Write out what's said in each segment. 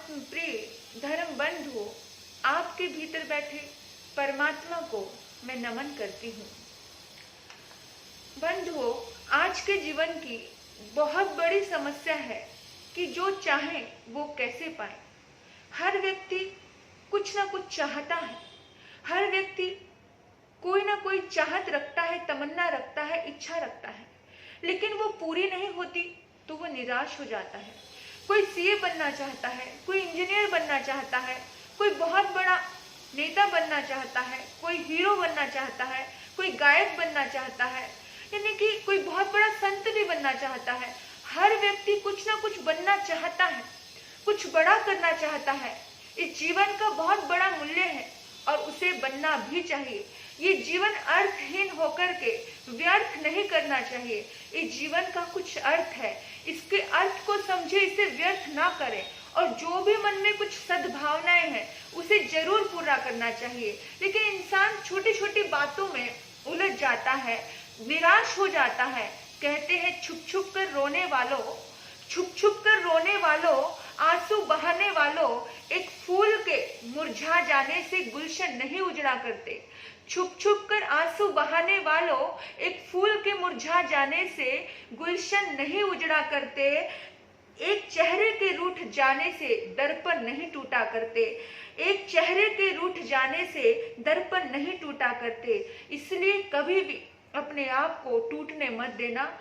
आत्म प्रिय धर्म बंधु, आपके भीतर बैठे परमात्मा को मैं नमन करती हूँ। बंधुओं, आज के जीवन की बहुत बड़ी समस्या है कि जो चाहे वो कैसे पाए। हर व्यक्ति कुछ ना कुछ चाहता है, हर व्यक्ति कोई ना कोई चाहत रखता है, तमन्ना रखता है, इच्छा रखता है, लेकिन वो पूरी नहीं होती तो वो निराश हो जाता है। कोई सीए बनना चाहता है, कोई इंजीनियर बनना चाहता है, कोई बहुत बड़ा नेता बनना चाहता है, कोई हीरो बनना चाहता है, कोई गायक बनना चाहता है, यानी कि कोई बहुत बड़ा संत भी बनना चाहता है। हर व्यक्ति कुछ ना कुछ बनना चाहता है, कुछ बड़ा करना चाहता है। इस जीवन का बहुत बड़ा मूल्य है और उसे बनना भी चाहिए। ये जीवन अर्थहीन होकर के व्यर्थ नहीं करना चाहिए। इस जीवन का कुछ अर्थ है, इसके अर्थ को समझे, इसे व्यर्थ ना करें। और जो भी मन में कुछ सद्भावनाएं हैं उसे जरूर पूरा करना चाहिए। लेकिन इंसान छोटी छोटी बातों में उलझ जाता है, निराश हो जाता है। कहते हैं छुप छुप कर रोने वालों, छुप छुप कर रोने वालों, आंसू बहाने वालों, एक फूल के मुरझा जाने से गुलशन नहीं उजड़ा करते। छुप छुप कर आंसू बहाने वालों, एक फूल के मुरझा जाने से गुलशन नहीं उजड़ा करते। एक चेहरे के रूठ जाने से दर्पण नहीं टूटा करते। एक चेहरे के रूठ जाने से दर्पण नहीं टूटा करते। इसलिए कभी भी अपने आप को टूटने मत देना,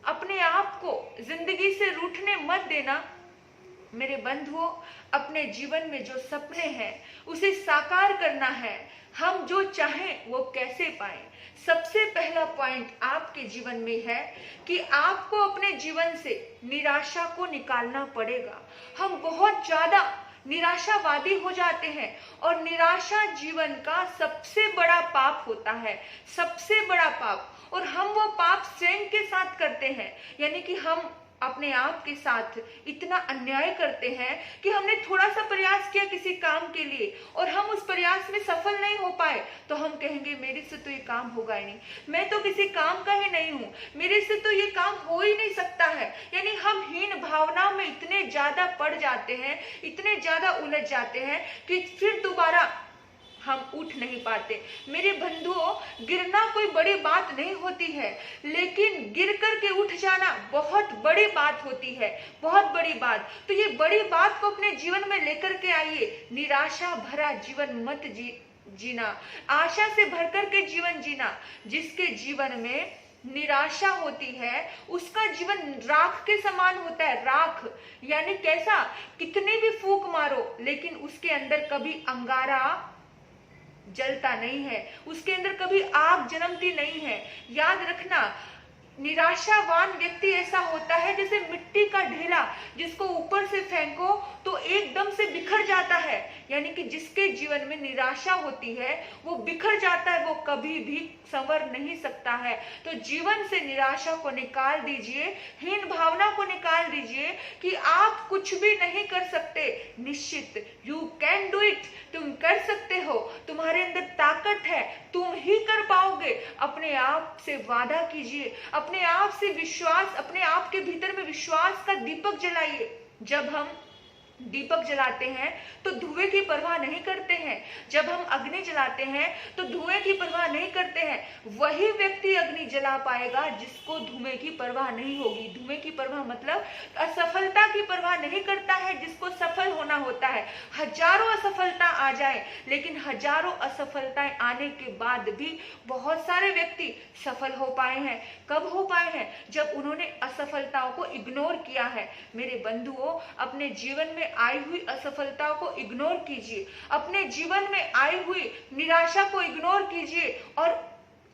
अपने आप को जिंदगी से रूठने मत देना। मेरे बंधुओं, अपने जीवन में जो सपने हैं उसे साकार करना है। हम जो चाहें वो कैसे पाएं? सबसे पहला पॉइंट आपके जीवन में है कि आपको अपने जीवन से निराशा को निकालना पड़ेगा। हम बहुत ज्यादा निराशावादी हो जाते हैं और निराशा जीवन का सबसे बड़ा पाप होता है, सबसे बड़ा पाप। और हम वो पाप स्वयं के साथ करते हैं, यानी कि हम अपने आप के साथ इतना अन्याय करते हैं कि हमने थोड़ा सा प्रयास किया किसी काम के लिए और हम उस प्रयास में सफल नहीं हो पाए तो हम कहेंगे मेरे से तो ये काम होगा ही नहीं, मैं तो किसी काम का ही नहीं हूँ, मेरे से तो ये काम हो ही नहीं सकता है। यानी हम हीन भावनाओं में इतने ज्यादा पड़ जाते हैं, इतने ज्यादा उलझ जाते हैं कि फिर दोबारा हम उठ नहीं पाते। मेरे बंधुओं, गिरना कोई बड़ी बात नहीं होती है, लेकिन गिर करके उठ जाना बहुत बड़ी बात होती है, बहुत बड़ी बात। तो ये बड़ी बात को अपने जीवन में लेकर के आइए। निराशा भरा जीवन मत जीना, आशा से भरकर के जीवन जीना। जिसके जीवन में निराशा होती है उसका जीवन राख के समान होता है। राख यानी कैसा? कितनी भी फूंक मारो लेकिन उसके अंदर कभी अंगारा जलता नहीं है, उसके अंदर कभी आग जन्मती नहीं है। याद रखना, निराशावान व्यक्ति ऐसा होता है जैसे मिट्टी का ढेला, जिसको ऊपर से फेंको तो एकदम से बिखर जाता है। यानी कि जिसके जीवन में निराशा होती है वो बिखर जाता है, वो कभी भी संवर नहीं सकता है। तो जीवन से निराशा को निकाल दीजिए, हीन भावना को निकाल दीजिए कि आप कुछ भी नहीं कर सकते। निश्चित, यू कैन डू इट, तुम कर सकते हो, तुम्हारे अंदर ताकत है, तुम ही कर पाओगे। अपने आप से वादा कीजिए, अपने आप से विश्वास, अपने आप के भीतर में विश्वास का दीपक जलाइए। जब हम दीपक जलाते हैं तो धुएं की परवाह नहीं करते हैं, जब हम अग्नि जलाते हैं तो धुएं की परवाह नहीं करते हैं। वही व्यक्ति अग्नि जला पाएगा जिसको धुएं की परवाह नहीं होगी। धुएं की परवाह मतलब असफलता की परवाह नहीं करता है जिसको सफल होना होता है। हजारों असफलता आ जाए, लेकिन हजारों असफलताएं आने के बाद भी बहुत सारे व्यक्ति सफल हो पाए हैं। कब हो पाए हैं? जब उन्होंने असफलताओं को इग्नोर किया है। मेरे बंधुओं, अपने जीवन में आई हुई असफलताओं को इग्नोर कीजिए, अपने जीवन में आई हुई निराशा को इग्नोर कीजिए और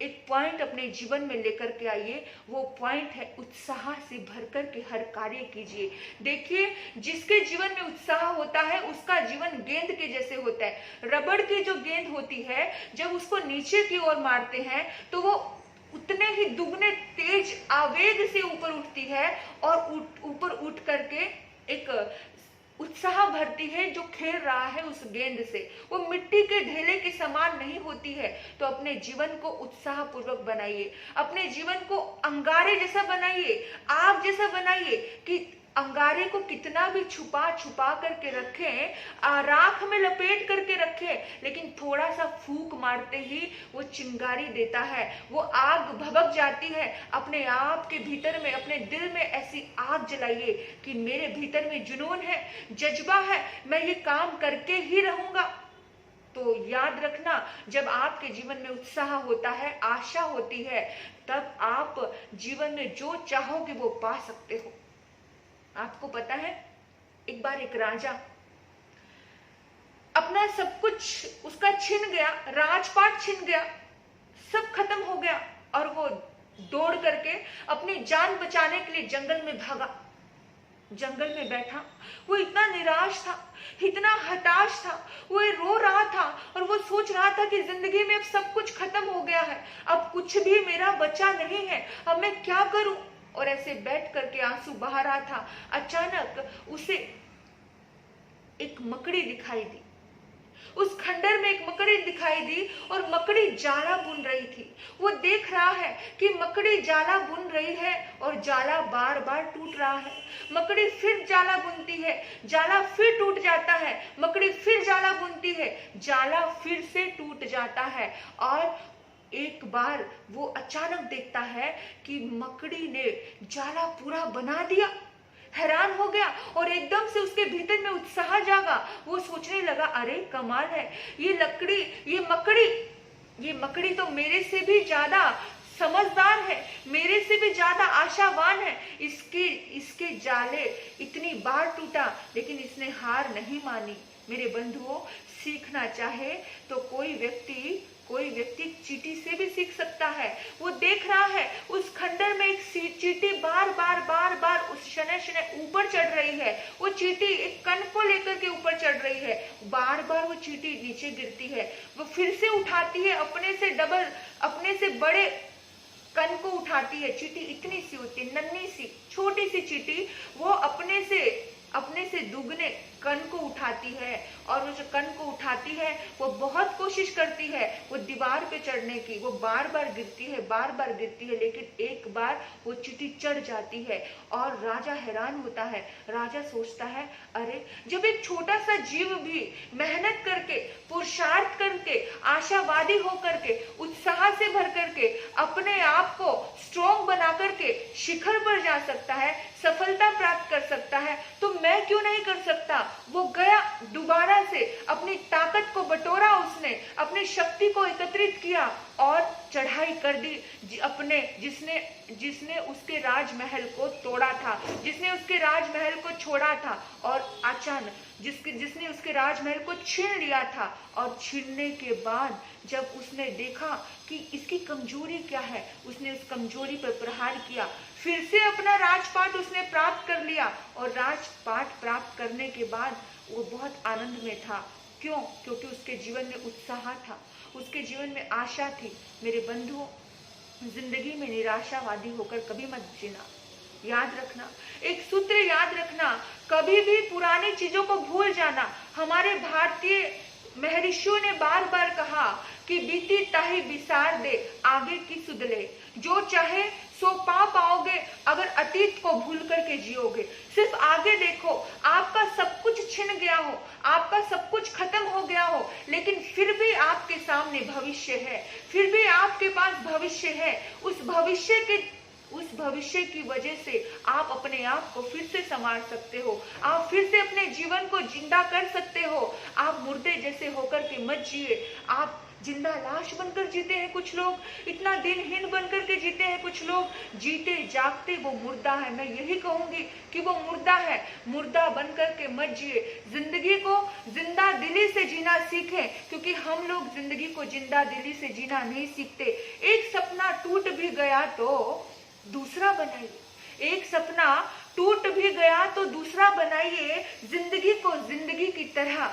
एक पॉइंट अपने जीवन में लेकर के आइए। वो पॉइंट है उत्साह से भरकर के हर कार्य कीजिए। देखिए, जिसके जीवन में उत्साह होता है उसका जीवन गेंद के जैसे होता है। रबड़ की जो गेंद होती है, जब उसको नीचे की ओर मारते हैं तो वो उतने ही दुगने तेज आवेग से ऊपर उठती है और ऊपर उठ करके एक उत्साह भरती है जो खेल रहा है उस गेंद से। वो मिट्टी के ढेले के समान नहीं होती है। तो अपने जीवन को उत्साह पूर्वक बनाइए, अपने जीवन को अंगारे जैसा बनाइए, आग जैसा बनाइए कि अंगारे को कितना भी छुपा छुपा करके रखें, राख में लपेट करके रखें, लेकिन थोड़ा सा फूंक मारते ही वो चिंगारी देता है, वो आग भभक जाती है। अपने आप के भीतर में, अपने दिल में ऐसी आग जलाइए कि मेरे भीतर में जुनून है, जज्बा है, मैं ये काम करके ही रहूंगा। तो याद रखना, जब आपके जीवन में उत्साह होता है, आशा होती है, तब आप जीवन में जो चाहोगे वो पा सकते हो। आपको पता है, एक बार एक राजा, अपना सब कुछ उसका छिन गया, राजपाट छिन गया, सब खत्म हो गया, और वो दौड़ करके अपनी जान बचाने के लिए जंगल में भागा। जंगल में बैठा, वो इतना निराश था, इतना हताश था, वो रो रहा था और वो सोच रहा था कि जिंदगी में अब सब कुछ खत्म हो गया है, अब कुछ भी मेरा बचा नहीं है, अब मैं क्या करूं। और ऐसे बैठ करके आंसू बहा रहा था, अचानक उसे एक मकड़ी दिखाई दी। उस खंडर में एक मकड़ी दिखाई दी और मकड़ी जाला बुन रही थी। वो देख रहा है कि मकड़ी जाला बुन रही है और जाला बार बार टूट रहा है। मकड़ी फिर जाला बुनती है, जाला फिर टूट जाता है, मकड़ी फिर जाला बुनती है, जाला फिर से टूट जाता है। और एक बार वो अचानक देखता है कि मकड़ी ने जाला पूरा बना दिया। हैरान हो गया और एकदम से उसके भीतर में उत्साह जागा। वो सोचने लगा, अरे कमाल है, ये लकड़ी, ये मकड़ी तो मेरे से भी ज्यादा समझदार है, मेरे से भी ज्यादा आशावान है। इसके जाले इतनी बार टूटा, लेकिन इसने हार नहीं मानी। मेरे बंधुओं, सीखना चाहे तो कोई व्यक्ति चींटी से भी सीख सकता है। वो देख रहा है उस खंडर में एक चींटी बार बार उस शनय ऊपर चढ़ रही है। वो चींटी एक कण को लेकर के ऊपर चढ़ रही है, बार बार वो चींटी नीचे गिरती है, वो फिर से उठाती है, अपने से बड़े कण को उठाती है। चींटी इतनी सी होती है, नन्ही सी छोटी सी चींटी, वो अपने से दुगने कण को उठाती है। और वो जो कण को उठाती है, वो बहुत कोशिश करती है वो दीवार पे चढ़ने की, वो बार बार गिरती है, लेकिन एक बार वो चींटी चढ़ जाती है और राजा हैरान होता है। राजा सोचता है, अरे जब एक छोटा सा जीव भी मेहनत करके, पुरुषार्थ करके, आशावादी होकर के, उत्साह से भर करके, अपने आप को स्ट्रॉन्ग बना करके शिखर पर जा सकता है, सफलता प्राप्त कर सकता है, तो मैं क्यों नहीं कर सकता। वो गया, दोबारा से अपनी ताकत को बटोरा, उसने अपनी शक्ति को एकत्रित किया और चढ़ाई कर दी। जिसने उसके राजमहल को तोड़ा था, जिसने उसके राजमहल को छोड़ा था, और अचानक जिसने उसके राजमहल को छीन लिया था। और छीनने के बाद जब उसने देखा कि इसकी कमजोरी क्या है, उसने उस कमजोरी पर प्रहार किया, फिर से अपना राजपाट उसने प्राप्त कर लिया। और राजपाट प्राप्त करने के बाद वो बहुत आनंद में था। क्यों? क्योंकि उसके जीवन में उत्साह था, उसके जीवन में आशा थी। मेरे बंधुओं, जिंदगी में निराशावादी होकर कभी मत जीना। याद रखना, एक सूत्र याद रखना, कभी भी पुरानी चीजों को भूल जाना। हमारे भारतीय महर्षियों ने बार बार कहा कि बीती ताही बिसार दे, आगे की सुध ले। जो चाहे सो पा पाओगे अगर अतीत को भूल करके जियोगे। सिर्फ आगे देखो, आपका सब कुछ छिन गया हो, आपका सब कुछ खत्म हो गया हो, लेकिन फिर भी आपके सामने भविष्य है, फिर भी आपके पास भविष्य है। उस भविष्य की वजह से आप अपने आप को फिर से संवार सकते हो, आप फिर से अपने जीवन को जिंदा कर सकते हो। आप मुर्दे जैसे होकर के मत जिए, आप जिंदा लाश बनकर जीते हैं कुछ लोग, इतना दिनहीन बनकर के जीते हैं कुछ लोग, जीते जागते वो मुर्दा है। मैं यही कहूंगी कि वो मुर्दा है, मुर्दा बनकर के मत जिए, जिंदगी को जिंदा दिली से जीना सीखें, क्योंकि हम लोग जिंदगी को जिंदा दिली से जीना नहीं सीखते। एक सपना टूट भी गया तो दूसरा बनाइए, एक सपना टूट भी गया तो दूसरा बनाइए। जिंदगी को जिंदगी की तरह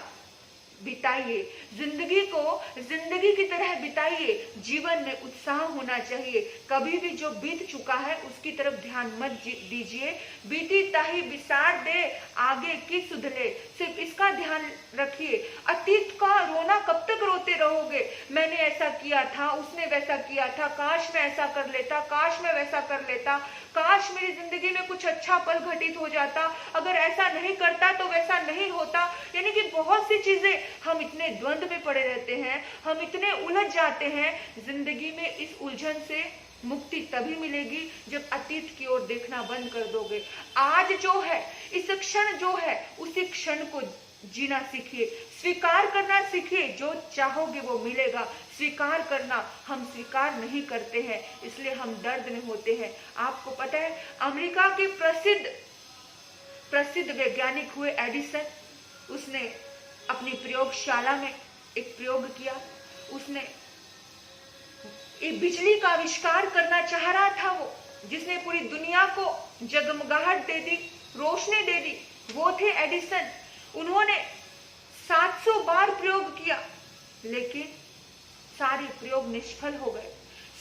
बिताइए, जिंदगी को जिंदगी की तरह बिताइए। जीवन में उत्साह होना चाहिए। कभी भी जो बीत चुका है उसकी तरफ ध्यान मत दीजिए। बीती ताही बिसार दे, आगे की सुधरे, सिर्फ इसका ध्यान रखिए। अतीत का रोना कब तक रोते रहोगे? मैंने ऐसा किया था, उसने वैसा किया था, काश मैं ऐसा कर लेता, काश मैं वैसा कर लेता, काश मेरी जिंदगी में कुछ अच्छा पल घटित हो जाता, अगर ऐसा नहीं करता तो वैसा नहीं होता। यानी कि बहुत सी चीजें, हम इतने द्वंद्व में पड़े रहते हैं, हम इतने उलझ जाते हैं। जिंदगी में इस उलझन से मुक्ति तभी मिलेगी जब अतीत की ओर देखना बंद कर दोगे। आज जो है, इस क्षण जो है, उसी क्षण को जीना सीखिए, स्वीकार करना सीखिए। जो चाहोगे वो मिलेगा। स्वीकार करना हम स्वीकार नहीं करते हैं, इसलिए हम दर्द में होते हैं। आपको पता है, अमेरिका के प्रसिद्ध वैज्ञानिक हुए एडिसन, उसने अपनी प्रयोगशाला में एक प्रयोग किया। उसने एक बिजली का आविष्कार करना चाह रहा था, वो जिसने पूरी दुनिया को जगमगाहट दे दी, रोशनी दे दी, वो थे एडिसन। उन्होंने 700 बार प्रयोग किया, लेकिन सारे प्रयोग निष्फल हो गए,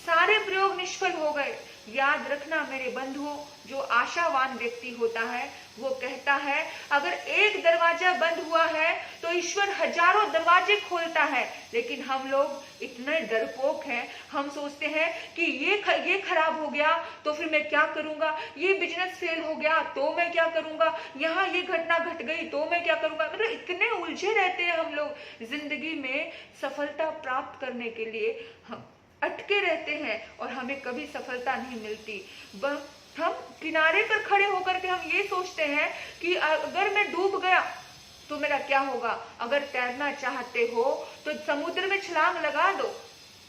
सारे प्रयोग निष्फल हो गए। याद रखना मेरे बंधुओं, जो आशावान व्यक्ति होता है वो कहता है, अगर एक दरवाजा बंद हुआ है तो ईश्वर हजारों दरवाजे खोलता है। लेकिन हम लोग इतने डरपोक हैं, हम सोचते हैं कि ये खराब हो गया तो फिर मैं क्या करूंगा, ये बिजनेस फेल हो गया तो मैं क्या करूंगा, यहाँ ये घटना घट गई तो मैं क्या करूंगा। मतलब इतने उलझे रहते हैं हम लोग। जिंदगी में सफलता प्राप्त करने के लिए हम अटके रहते हैं और हमें कभी सफलता नहीं मिलती। हम किनारे पर खड़े होकर के हम ये सोचते हैं कि अगर मैं डूब गया तो मेरा क्या होगा। अगर तैरना चाहते हो तो समुद्र में छलांग लगा दो,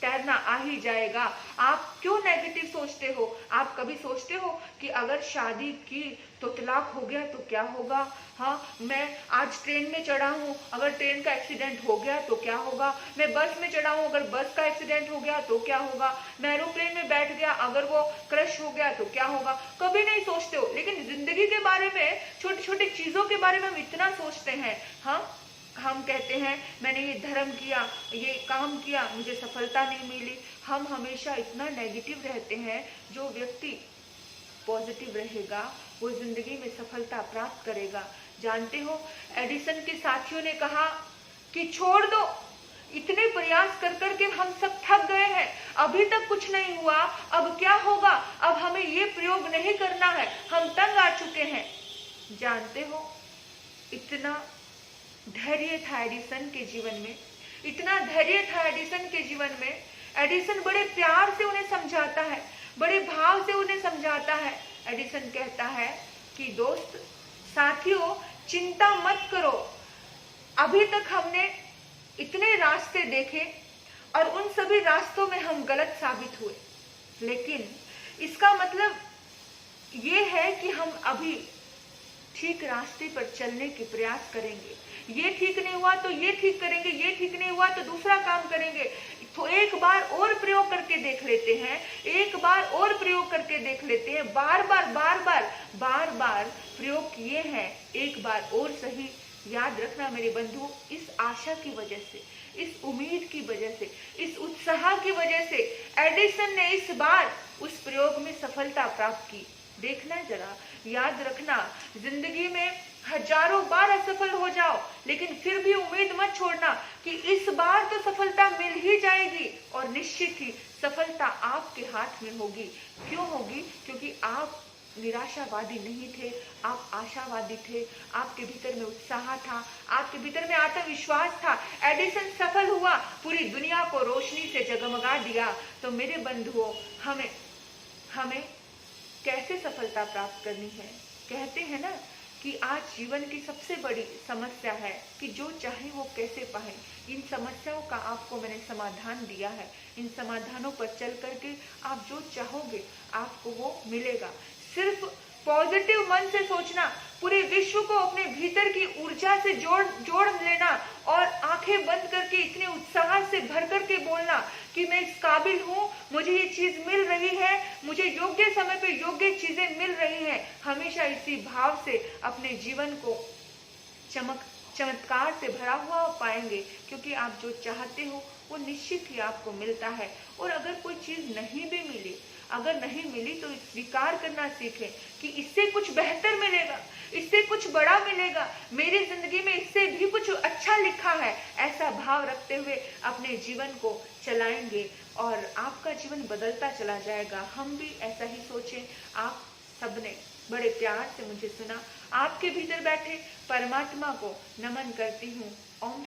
तैरना आ ही जाएगा। आप क्यों नेगेटिव सोचते हो? आप कभी सोचते हो कि अगर शादी की तो तलाक हो गया तो क्या होगा? हाँ, मैं आज ट्रेन में चढ़ा हूँ, अगर ट्रेन का एक्सीडेंट हो गया तो क्या होगा? मैं बस में चढ़ा हूँ, अगर बस का एक्सीडेंट हो गया तो क्या होगा? मैं एरोप्लेन में बैठ गया, अगर वो क्रश हो गया तो क्या होगा? कभी नहीं सोचते हो। लेकिन जिंदगी के बारे में, छोटी छोटी चीजों के बारे में हम इतना सोचते हैं। हाँ, हम कहते हैं मैंने ये धर्म किया, ये काम किया, मुझे सफलता नहीं मिली। हम हमेशा इतना नेगेटिव रहते हैं। जो व्यक्ति पॉजिटिव रहेगा वो जिंदगी में सफलता प्राप्त करेगा। जानते हो, एडिसन के साथियों ने कहा कि छोड़ दो, इतने प्रयास कर कर के हम सब थक गए हैं, अभी तक कुछ नहीं हुआ, अब क्या होगा, अब हमें ये प्रयोग नहीं करना है, हम तंग आ चुके हैं। जानते हो, इतना धैर्य था एडिसन के जीवन में, इतना धैर्य था एडिसन के जीवन में। एडिसन बड़े प्यार से उन्हें समझाता है, बड़े भाव से उन्हें समझाता है। एडिसन कहता है कि दोस्त, साथियों, चिंता मत करो, अभी तक हमने इतने रास्ते देखे और उन सभी रास्तों में हम गलत साबित हुए, लेकिन इसका मतलब ये है कि हम अभी ठीक रास्ते पर चलने के प्रयास करेंगे। ये ठीक नहीं हुआ तो ये ठीक करेंगे, ये ठीक नहीं हुआ तो दूसरा काम करेंगे। तो एक बार और प्रयोग करके देख लेते हैं, एक बार और प्रयोग करके देख लेते हैं। बार बार प्रयोग किए हैं, एक बार और सही। याद रखना मेरे बंधु, इस आशा की वजह से, इस उम्मीद की वजह से, इस उत्साह की वजह से एडिसन ने इस बार उस प्रयोग में सफलता प्राप्त की। देखना जरा, याद रखना, जिंदगी में हजारों बार असफल हो जाओ, लेकिन फिर भी उम्मीद मत छोड़ना कि इस बार तो सफलता मिल ही जाएगी। और निश्चित ही सफलता आपके हाथ में होगी। क्यों होगी? क्योंकि आप निराशावादी नहीं थे, आप आशावादी थे। आपके भीतर में उत्साह था, आपके भीतर में आत्मविश्वास था। एडिसन सफल हुआ, पूरी दुनिया को रोशनी से जगमगा दिया। तो मेरे बंधुओं, हमें कैसे सफलता प्राप्त करनी है? कहते हैं ना कि आज जीवन की सबसे बड़ी समस्या है कि जो चाहे वो कैसे पाए। इन समस्याओं का आपको मैंने समाधान दिया है। इन समाधानों पर चल करके आप जो चाहोगे आपको वो मिलेगा। सिर्फ पॉजिटिव मन से सोचना, पूरे विश्व को अपने भीतर की ऊर्जा से जोड़ लेना और आंखें बंद करके इतने उत्साह से भर करके बोलना कि मैं इस काबिल हूँ, मुझे ये चीज मिल रही है, मुझे योग्य समय पे योग्य चीजें मिल रही हैं। हमेशा इसी भाव से अपने जीवन को चमत्कार से भरा हुआ पाएंगे, क्योंकि आप जो चाहते हो वो निश्चित ही आपको मिलता है। और अगर कोई चीज़ नहीं भी मिली, अगर नहीं मिली तो स्वीकार करना सीखें कि इससे कुछ बेहतर मिलेगा, इससे कुछ बड़ा मिलेगा, मेरी जिंदगी में इससे भी कुछ अच्छा लिखा है। ऐसा भाव रखते हुए अपने जीवन को चलाएंगे और आपका जीवन बदलता चला जाएगा। हम भी ऐसा ही सोचें। आप सबने बड़े प्यार से मुझे सुना। आपके भीतर बैठे परमात्मा को नमन करती हूँ। ओम